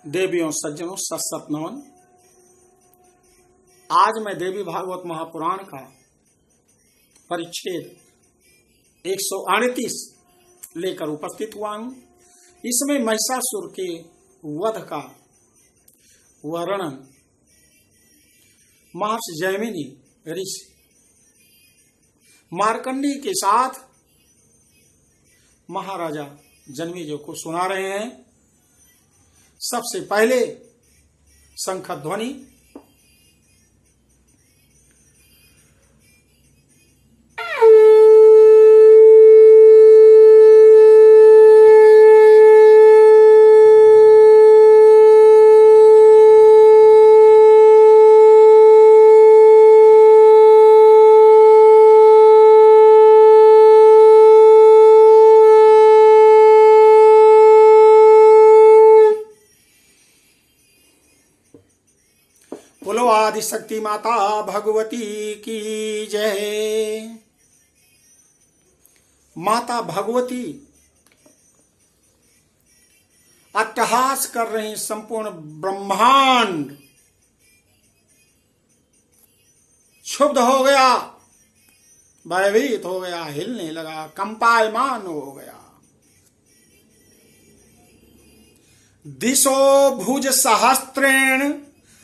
देवियों सज्जनों सत नमन। आज मैं देवी भागवत महापुराण का परिच्छेद 138 लेकर उपस्थित हुआ हूं। इसमें महिषासुर के वध का वर्णन महर्षि जैमिनी ऋषि मार्कंडेय के साथ महाराजा जन्मेजय को सुना रहे हैं। सबसे पहले शंख ध्वनि। बोलो आदि शक्ति माता भगवती की जय। माता भगवती अट्टहास कर रही। संपूर्ण ब्रह्मांड क्षुब्ध हो गया, भयभीत हो गया, हिलने लगा, कंपायमान हो गया। दिशो भुज सहस्त्रेण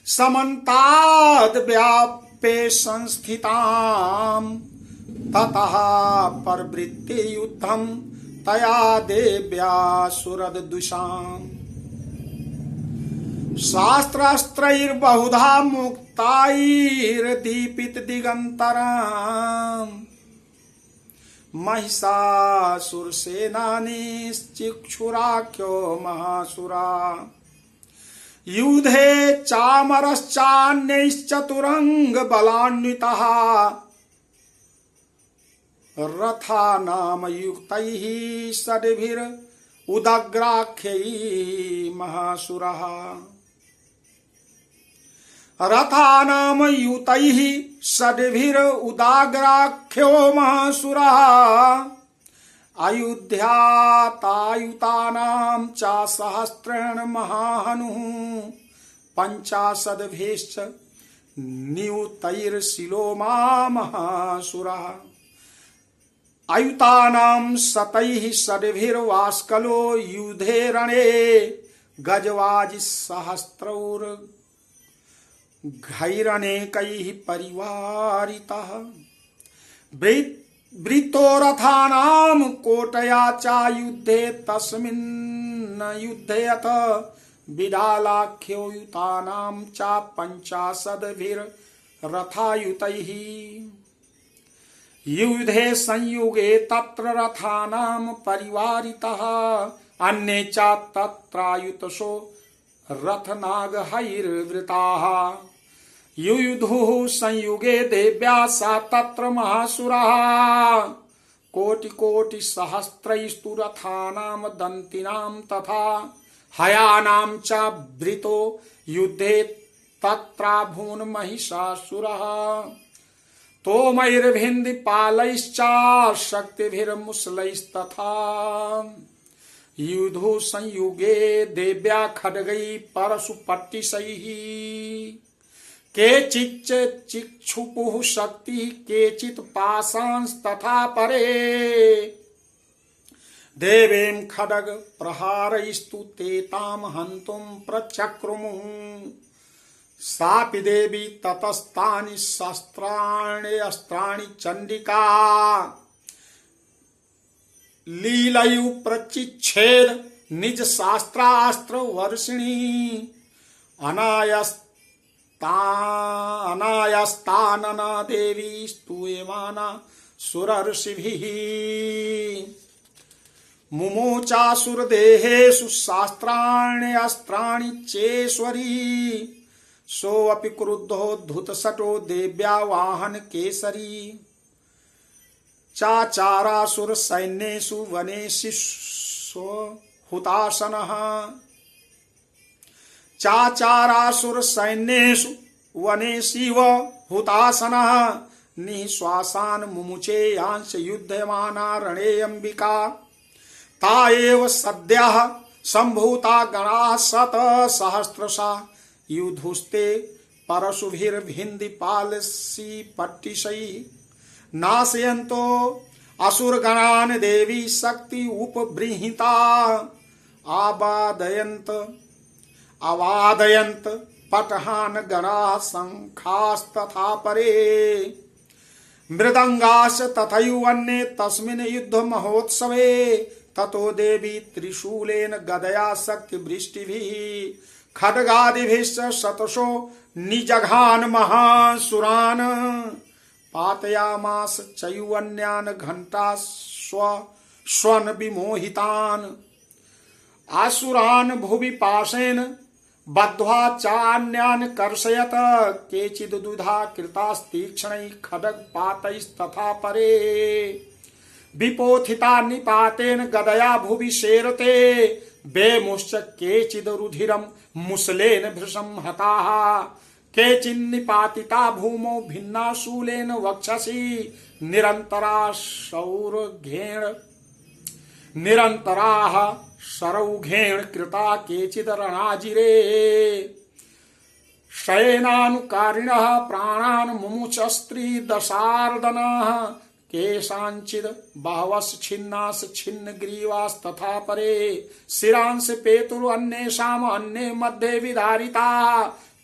समन्ताद् व्याप्य संस्थिताम् ततः परवृत्ति युद्धं तया देव्या सुरद्दुषाम् शास्त्रास्त्रैर्बहुधा मुक्ताैर्दीपित दिगन्तराम् महिषासुरसेनानीश्चिक्षुराख्यो महासुरा युधे चामरश्चान्यैश्चतुरंग बलान्वितः रथानाम युक्तैः षड्भिर उदग्राख्यैः महासुरः रथानाम युक्तैः षड्भिर उदग्राख्यो महासुरः अयोध्यातायुतानां च सहस्रेण महाहनुः पंचाशद्भिश्च नियुतैर्शिलोमा महासुरः अयुतानां शतैः षड्भिर्वास्कलो युधे रणे गजवाजिसहस्रैर्घैरनेकैः परिवारितः वृत्तो रथानां कोटया चायुद्धे तस्मिन् युद्धयत विडालाख्यो युतानां च पंचाशद्भिर्रथायुतैः युधे संयुगे तत्र रथानां परिवारितः अन्ये च तत्रायुतशो रथनागहैर्वृताः युयुधुः संयुगे देव्या सा तत्र महासुरः कोटि सहस्रैस्तु रथानां दन्तिनां तथा हयानां च वृतो युद्धे तत्राभून् महिषासुरः तोमैर्भिन्दिपालैश्च शक्तिभिर्मुसलैस्तथा युयुधुः संयुगे देव्या खड्गैः परशुपट्टिशैः केचिच्च चिक्षुपुः शक्ति केचित् पाशांस्तथा परे देवीं खड्ग प्रहारैस्तु ते तां हन्तुं प्रचक्रुमुः सापि देवी ततस्तानि शस्त्राणि अस्त्राणि चण्डिका लीलयु प्रचिच्छेद निज शास्त्रास्त्र वर्षिणी अनायस्तानना देवी स्तूयमाना सुरर्षिभिः मुमोचासुरदेहेषु शास्त्राणि अस्त्राणि चेश्वरी सोऽपि क्रुद्धो धृतशठो देव्या वाहन केसरी चाचारासुर सैन्येषु वनेषु हुताशनः चाचारासुर सैन्येषु वनेषु हुतासनः निःश्वासान् मुमुचे यांश युध्यमाना रणे अंबिका ता एव सद्यः संभूता गणा शत सहस्रशा युधुस्ते परशुभिर्भिन्दिपालसी पट्टिशै नाशयन्तो असुरगणान् देवी शक्ति उपबृंहिता अवादयन्त पटहान गणा शंखास्तथा परे मृदंगाश तथैवन्ये तस्मिन् युद्ध महोत्सवे ततो देवी त्रिशूलेन गदया शक्ति वृष्टिभिः खड्गादिभिश्च शतशो निजघान महासुरान् पातयामास चयुवन्यान् घंटा स्वन् विमोहितान् आसुरान् भुवि पाशेन बद्ध्वा चान्यान् कर्षयत केचिद्दुधा कृतास्तीक्ष्णैः खड्गपातैस्तथा परे विपोथिता निपातेन गदया भुवि शेरते बेमुश्च केचिद्रुधिरं मुसलेन भृशं हताः केचिन्निपातिता भूमौ भिन्ना शूलेन वक्षसि निरन्तराः सरौघेण कृता केचिद् रणाजिरे शयनानुकारिणः प्राणान् मुमुचस्त्रीदशार्दनः केषाञ्चिद् बाहवश्छिन्नाश्छिन्नग्रीवास्तथा परे शिरांस पेतुरन्येषाम् अन्ये मध्ये विदारिता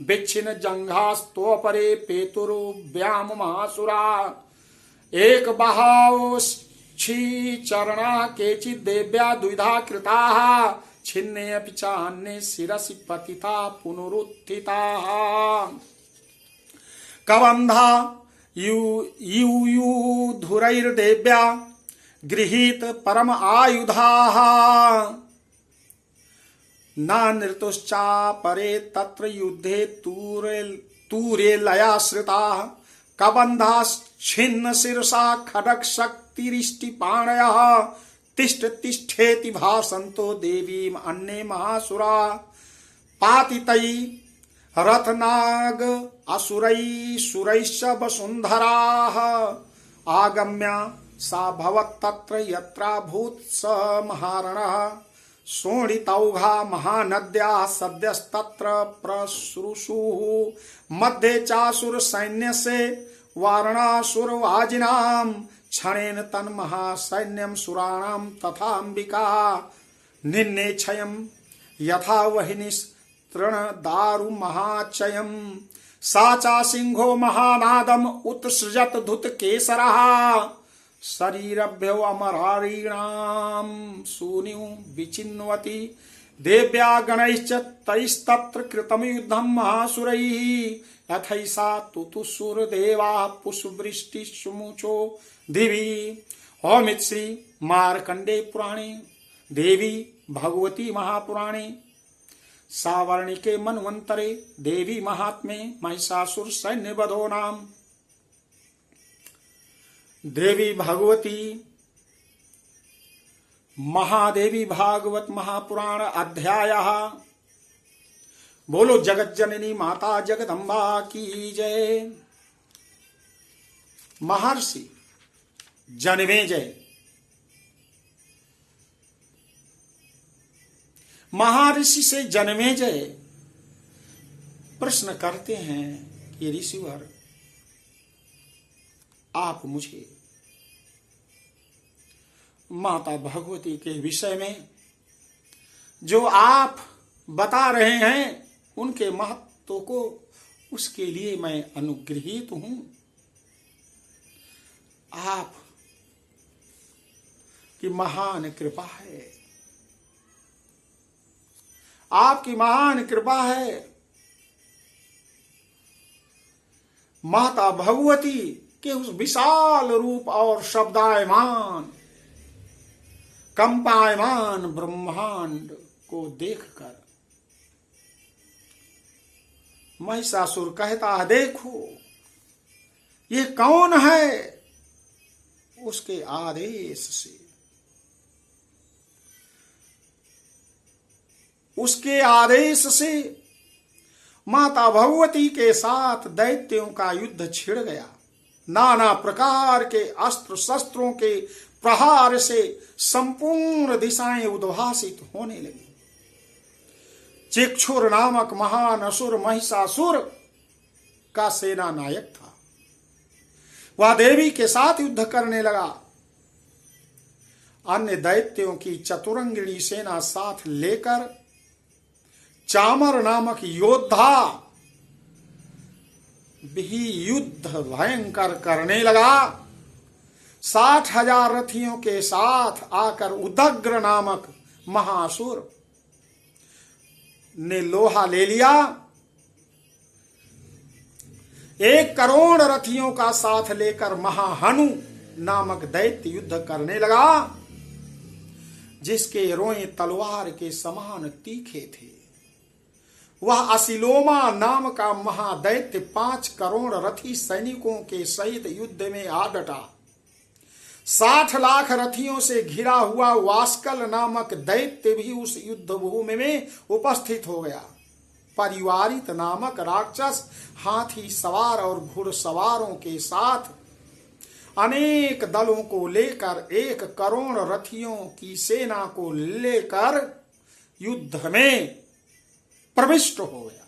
विच्छिन्न जङ्घास्तोपरे पेतुर्व्याम महासुरा एक बाहवश्छिचरणा केचिद्देव्या द्विधा कृताः छिन्ने अपि च अन्ये शिरसि पतिता पुनरुत्थिताः कबन्धा यूयुधुरैर्देव्या गृहीत परम आयुधाः न नृतुश्चापरे तत्र युद्धे तूरे लयाश्रिताः कबन्धाश्छिन्न शिरसा खड्गशक्तिरिष्टिपाणयः तिष्ठ तिष्ठेति भासन्तो देवीम् अन्ये महासुरा पातितै रथनाग असुरैः सुरैश्च वसुन्धराः आगम्य सा भवत्तत्र यत्राभूत् स महारणः शोणितौघा महानद्या सद्यस्तत्र प्रसृशुः मध्ये चासुर सैन्यस्य वारणासुरवाजिनां क्षणेन तन्महासैन्यं सुराणां तथाम्बिका निन्नेच्छयं यथा वह्निस्तृणदारु महाचयं सा चा सिंहो महानादम् उत्सृजत धुतकेसरः शरीरभ्यो अमरारीणां सूनिं विचिन्वति देव्या गणैश्च तैस्तत्र कृतं युद्धं महासुरैः यथैषा तुतुसुरदेवाः पुष्पवृष्टिसुमुचो दिवि ओमित् श्री मार्कंडे पुराणे देवी भगवती महापुराणे सावर्णिके मन्वन्तरे देवी महात्म्ये महिषासुर सैन्यवधो नाम देवी भगवती महादेवी भागवत महापुराण अध्यायः। बोलो जगत जननी माता जगदम्बा की जय। महर्षि जनमेजय महर्षि से जनमेजय प्रश्न करते हैं कि ऋषिवर आप मुझे माता भगवती के विषय में जो आप बता रहे हैं उनके महत्व को, उसके लिए मैं अनुग्रहित हूं। आप की महान कृपा है, आपकी महान कृपा है। माता भगवती के उस विशाल रूप और शब्दायमान कंपायमान ब्रह्मांड को देखकर महिषासुर कहता है, देखो ये कौन है। उसके आदेश से माता भगवती के साथ दैत्यों का युद्ध छिड़ गया। नाना प्रकार के अस्त्र शस्त्रों के प्रहार से संपूर्ण दिशाएं उद्भासित होने लगी। चिक्षुर नामक महान असुर महिषासुर का सेना नायक था। वह देवी के साथ युद्ध करने लगा। अन्य दैत्यों की चतुरंगिणी सेना साथ लेकर चामर नामक योद्धा भी युद्ध भयंकर करने लगा। 60,000 रथियों के साथ आकर उदग्र नामक महासुर ने लोहा ले लिया। 1 करोड़ रथियों का साथ लेकर महाहनु नामक दैत्य युद्ध करने लगा, जिसके रोए तलवार के समान तीखे थे। वह असिलोमा नाम का महादैत्य 5 करोड़ रथी सैनिकों के सहित युद्ध में आ डटा। 60 लाख रथियों से घिरा हुआ वास्कल नामक दैत्य भी उस युद्ध भूमि में उपस्थित हो गया। परिवारित नामक राक्षस हाथी सवार और घुड़सवारों के साथ अनेक दलों को लेकर 1 करोड़ रथियों की सेना को लेकर युद्ध में प्रविष्ट हो गया।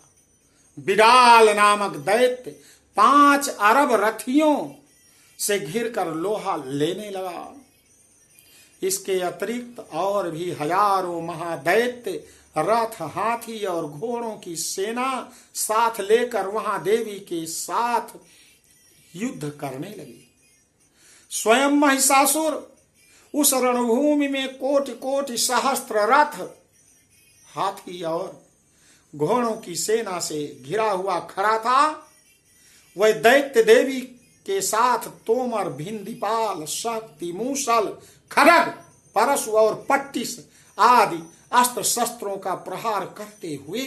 बिडाल नामक दैत्य 5 अरब रथियों से घिरकर लोहा लेने लगा। इसके अतिरिक्त और भी हजारों महादैत्य रथ, हाथी और घोड़ों की सेना साथ लेकर वहां देवी के साथ युद्ध करने लगी। स्वयं महिषासुर उस रणभूमि में कोटि कोटि सहस्त्र रथ, हाथी और घोड़ों की सेना से घिरा हुआ खड़ा था। वह दैत्य देवी के साथ तोमर, भिंदीपाल, शक्ति, मूसल, खड्ग, परशु और पट्टिस आदि अस्त्र शस्त्रों का प्रहार करते हुए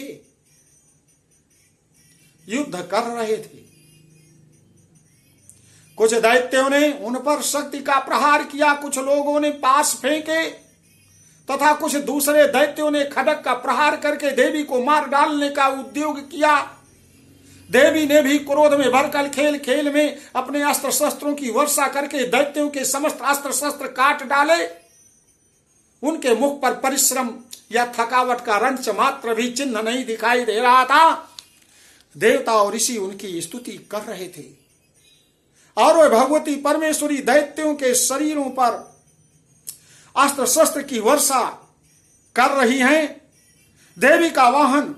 युद्ध कर रहे थे। कुछ दैत्यों ने उन पर शक्ति का प्रहार किया, कुछ लोगों ने पास फेंके तथा कुछ दूसरे दैत्यों ने खड्ग का प्रहार करके देवी को मार डालने का उद्योग किया। देवी ने भी क्रोध में भरकर खेल खेल में अपने अस्त्र शस्त्रों की वर्षा करके दैत्यों के समस्त अस्त्र शस्त्र काट डाले। उनके मुख पर परिश्रम या थकावट का रंच मात्र भी चिन्ह नहीं दिखाई दे रहा था। देवता और ऋषि उनकी स्तुति कर रहे थे और वह भगवती परमेश्वरी दैत्यों के शरीरों पर अस्त्र शस्त्र की वर्षा कर रही हैं। देवी का वाहन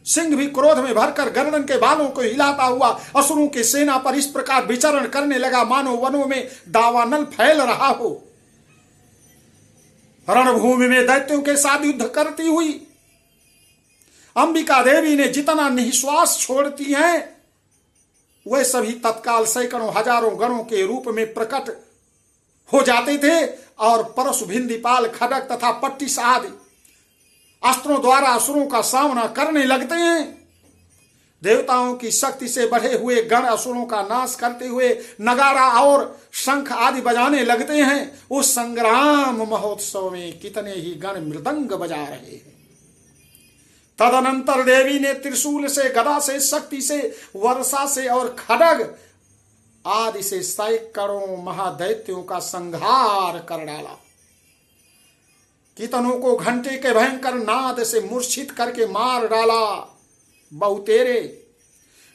सिंह भी क्रोध में भरकर गर्दन के बालों को हिलाता हुआ असुरों की सेना पर इस प्रकार विचरण करने लगा मानो वनों में दावानल फैल रहा हो। रणभूमि में दैत्यों के साथ युद्ध करती हुई अंबिका देवी ने जितना निश्वास छोड़ती हैं, वह सभी तत्काल सैकड़ों हजारों गणों के रूप में प्रकट हो जाते थे और परशु, भिंदीपाल, खड्ग तथा पट्टिस आदि अस्त्रों द्वारा असुरों का सामना करने लगते हैं। देवताओं की शक्ति से बढ़े हुए गण असुरों का नाश करते हुए नगारा और शंख आदि बजाने लगते हैं। उस संग्राम महोत्सव में कितने ही गण मृदंग बजा रहे हैं। तदनंतर देवी ने त्रिशूल से, गदा से, शक्ति से, वर्षा से और खड्ग आदि से सैकड़ों महादैत्यों का संहार कर डाला। कितनों को घंटे के भयंकर नाद से मूर्छित करके मार डाला। बहुतेरे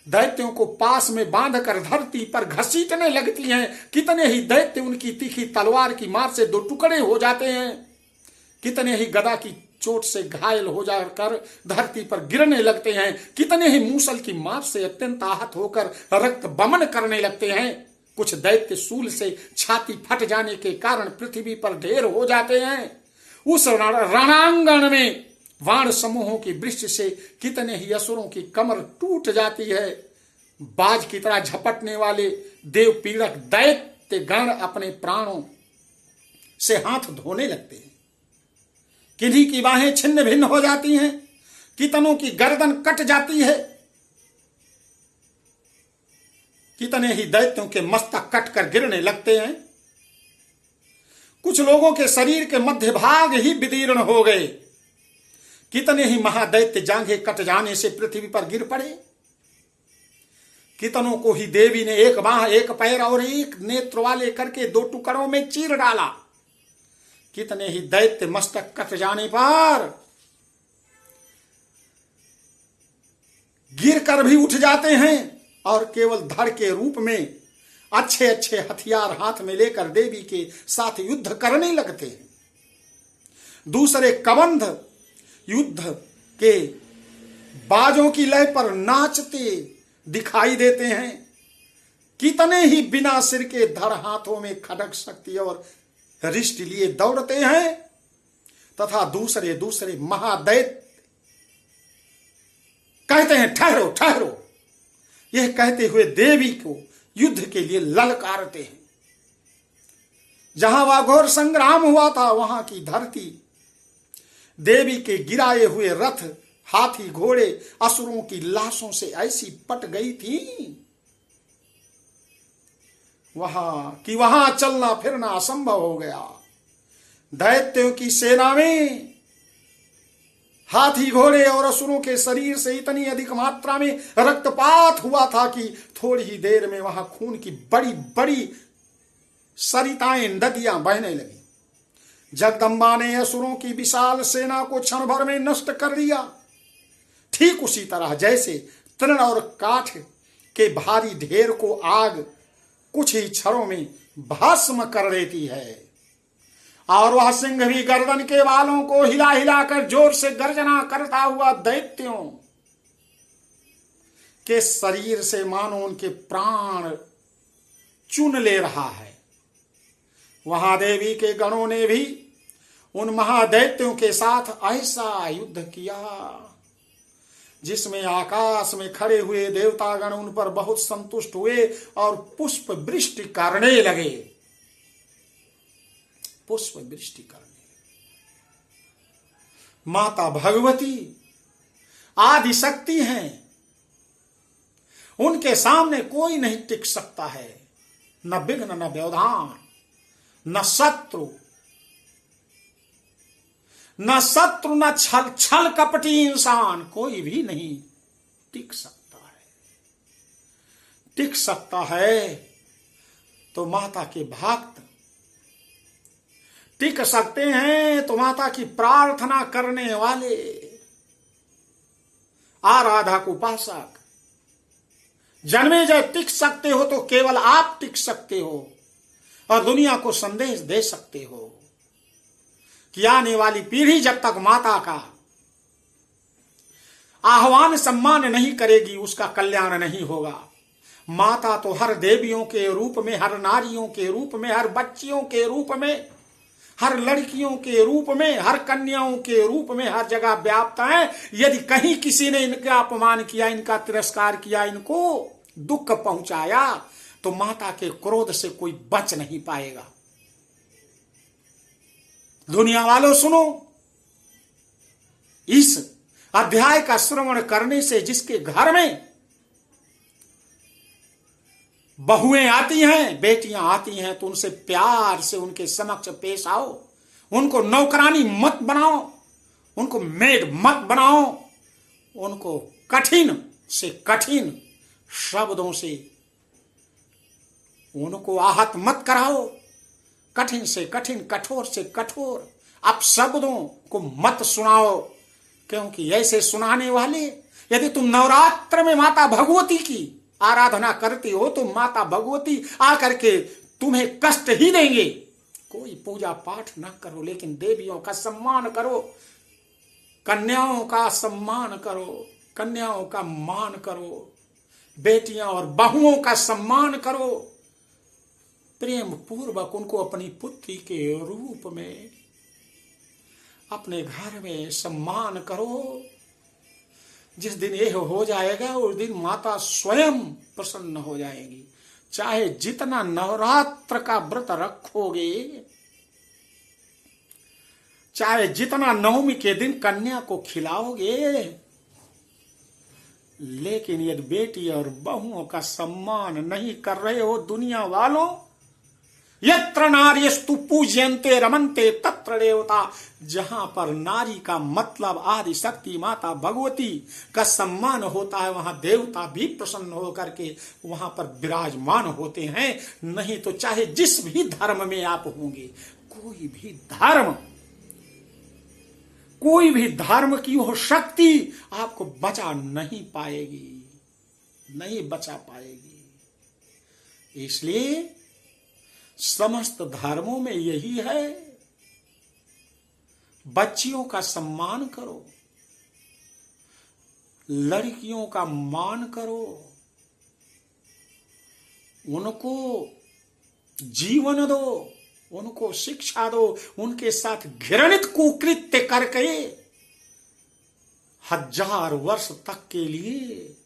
दैत्यों को पास में बांधकर धरती पर घसीटने लगती हैं। कितने ही दैत्य उनकी तीखी तलवार की मार से 2 टुकड़े हो जाते हैं। कितने ही गदा की चोट से घायल हो जाकर धरती पर गिरने लगते हैं। कितने ही मूसल की मार से अत्यंत आहत होकर रक्त बमन करने लगते हैं। कुछ दैत्य शूल से छाती फट जाने के कारण पृथ्वी पर ढेर हो जाते हैं। उस रणांगण में वाण समूहों की वृष्टि से कितने ही असुरों की कमर टूट जाती है। बाज की तरह झपटने वाले देव पीड़क दैत्य गण अपने प्राणों से हाथ धोने लगते हैं। किन्हीं की बाहें छिन्न भिन्न हो जाती हैं। कितनों की गर्दन कट जाती है। कितने ही दैत्यों के मस्तक कटकर गिरने लगते हैं। कुछ लोगों के शरीर के मध्य भाग ही विदीर्ण हो गए। कितने ही महादैत्य जांघें कट जाने से पृथ्वी पर गिर पड़े। कितनों को ही देवी ने 1 बांह, 1 पैर और 1 नेत्र वाले करके 2 टुकड़ों में चीर डाला। कितने ही दैत्य मस्तक कट जाने पर गिर कर भी उठ जाते हैं और केवल धड़ के रूप में अच्छे अच्छे हथियार हाथ में लेकर देवी के साथ युद्ध करने लगते हैं। दूसरे कबंध युद्ध के बाजों की लय पर नाचते दिखाई देते हैं। कितने ही बिना सिर के धड़ हाथों में खड्ग शक्ति और रिष्ट लिए दौड़ते हैं तथा दूसरे दूसरे महादैत्य कहते हैं ठहरो ठहरो। यह कहते हुए देवी को युद्ध के लिए ललकारते हैं। जहां वह घोर संग्राम हुआ था वहां की धरती देवी के गिराए हुए रथ, हाथी, घोड़े, असुरों की लाशों से ऐसी पट गई थी वहां चलना फिरना असंभव हो गया। दैत्यों की सेना में हाथी, घोड़े और असुरों के शरीर से इतनी अधिक मात्रा में रक्तपात हुआ था कि थोड़ी ही देर में वहां खून की बड़ी बड़ी सरिताएं, नदियां बहने लगी। जगदम्बा ने असुरों की विशाल सेना को क्षण भर में नष्ट कर दिया। ठीक उसी तरह जैसे तृण और काठ के भारी ढेर को आग कुछ ही क्षणों में भस्म कर देती है। और वह सिंह भी गर्दन के बालों को हिला हिलाकर जोर से गर्जना करता हुआ दैत्यों के शरीर से मानो उनके प्राण चुन ले रहा है। वहां देवी के गणों ने भी उन महादैत्यों के साथ ऐसा युद्ध किया जिसमें आकाश में खड़े हुए देवतागण उन पर बहुत संतुष्ट हुए और पुष्प वृष्टि करने लगे। पुष्प वृष्टि करने। माता भगवती आदि शक्ति हैं, उनके सामने कोई नहीं टिक सकता है। न विघ्न, न व्यवधान, न शत्रु, न छल छल कपटी इंसान, कोई भी नहीं टिक सकता है। टिक सकता है तो माता के भक्त टिक सकते हैं, तो माता की प्रार्थना करने वाले, आराधक, उपासक। जन्मे जय टिक सकते हो तो केवल आप टिक सकते हो और दुनिया को संदेश दे सकते हो कि आने वाली पीढ़ी जब तक माता का आह्वान सम्मान नहीं करेगी उसका कल्याण नहीं होगा। माता तो हर देवियों के रूप में, हर नारियों के रूप में, हर बच्चियों के रूप में, हर लड़कियों के रूप में, हर कन्याओं के रूप में हर जगह व्याप्त है। यदि कहीं किसी ने इनका अपमान किया, इनका तिरस्कार किया, इनको दुख पहुंचाया तो माता के क्रोध से कोई बच नहीं पाएगा। दुनिया वालों सुनो, इस अध्याय का श्रवण करने से जिसके घर में बहुएं आती हैं, बेटियां आती हैं, तो उनसे प्यार से उनके समक्ष पेश आओ। उनको नौकरानी मत बनाओ, उनको मेड मत बनाओ, उनको कठिन से कठिन शब्दों से उनको आहत मत कराओ, कठिन से कठिन, कठोर से कठोर अपशब्दों को मत सुनाओ, क्योंकि ऐसे सुनाने वाले, यदि तुम नवरात्र में माता भगवती की आराधना करते हो तो माता भगवती आकर के तुम्हें कष्ट ही देंगे। कोई पूजा पाठ ना करो, लेकिन देवियों का सम्मान करो, कन्याओं का सम्मान करो, कन्याओं का मान करो, बेटियां और बहुओं का सम्मान करो, प्रेम पूर्वक उनको अपनी पुत्री के रूप में अपने घर में सम्मान करो। जिस दिन यह हो जाएगा उस दिन माता स्वयं प्रसन्न हो जाएगी। चाहे जितना नवरात्र का व्रत रखोगे, चाहे जितना नवमी के दिन कन्या को खिलाओगे, लेकिन यदि बेटी और बहुओं का सम्मान नहीं कर रहे हो दुनिया वालों, यत्र नार्यस्तु पूज्यन्ते रमन्ते तत्र देवता, जहां पर नारी का मतलब आदि शक्ति माता भगवती का सम्मान होता है, वहां देवता भी प्रसन्न होकर के वहां पर विराजमान होते हैं। नहीं तो चाहे जिस भी धर्म में आप होंगे, कोई भी धर्म, कोई भी धर्म की हो शक्ति आपको बचा नहीं पाएगी, नहीं बचा पाएगी। इसलिए समस्त धर्मों में यही है, बच्चियों का सम्मान करो, लड़कियों का मान करो, उनको जीवन दो, उनको शिक्षा दो, उनके साथ घृणित कुकृत्य करके 1000 वर्ष तक के लिए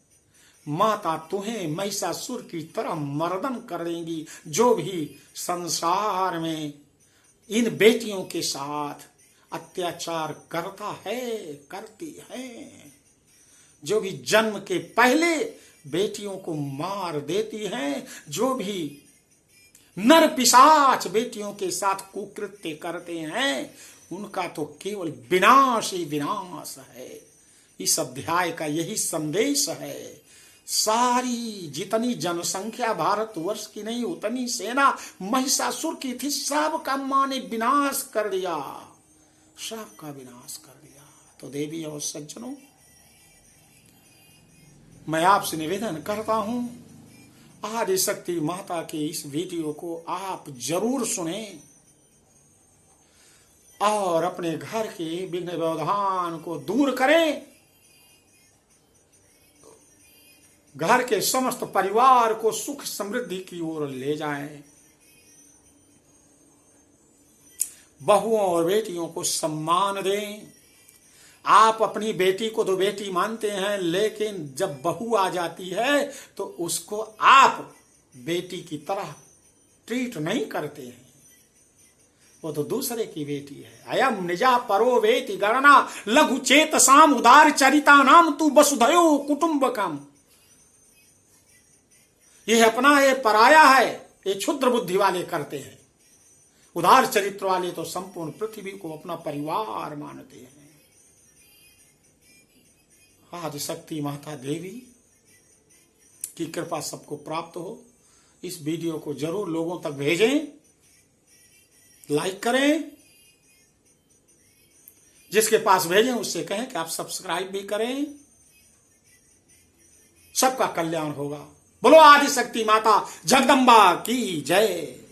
माता तुम्हें महिषासुर की तरह मर्दन करेंगी। जो भी संसार में इन बेटियों के साथ अत्याचार करता है, करती है, जो भी जन्म के पहले बेटियों को मार देती हैं, जो भी नर पिशाच बेटियों के साथ कुकृत्य करते हैं, उनका तो केवल विनाश ही विनाश है। इस अध्याय का यही संदेश है। सारी जितनी जनसंख्या भारतवर्ष की नहीं, उतनी सेना महिषासुर की थी, सबका मां ने विनाश कर दिया, सबका विनाश कर दिया। तो देवी और सज्जनों, मैं आपसे निवेदन करता हूं, आदिशक्ति माता के इस वीडियो को आप जरूर सुनें और अपने घर के विघ्न व्यवधान को दूर करें, घर के समस्त परिवार को सुख समृद्धि की ओर ले जाएं, बहुओं और बेटियों को सम्मान दें। आप अपनी बेटी को तो बेटी मानते हैं, लेकिन जब बहू आ जाती है तो उसको आप बेटी की तरह ट्रीट नहीं करते हैं, वो तो दूसरे की बेटी है। अयम निजा परो वेति गणना लघु चेतसाम उदार चरिता नाम तू वसुधयो कुटुंबकम। ये अपना, ये पराया है, ये क्षुद्र बुद्धि वाले करते हैं। उदार चरित्र वाले तो संपूर्ण पृथ्वी को अपना परिवार मानते हैं। आदिशक्ति माता देवी की कृपा सबको प्राप्त हो। इस वीडियो को जरूर लोगों तक भेजें, लाइक करें, जिसके पास भेजें उससे कहें कि आप सब्सक्राइब भी करें, सबका कल्याण होगा। बोलो आदिशक्ति माता जगदम्बा की जय।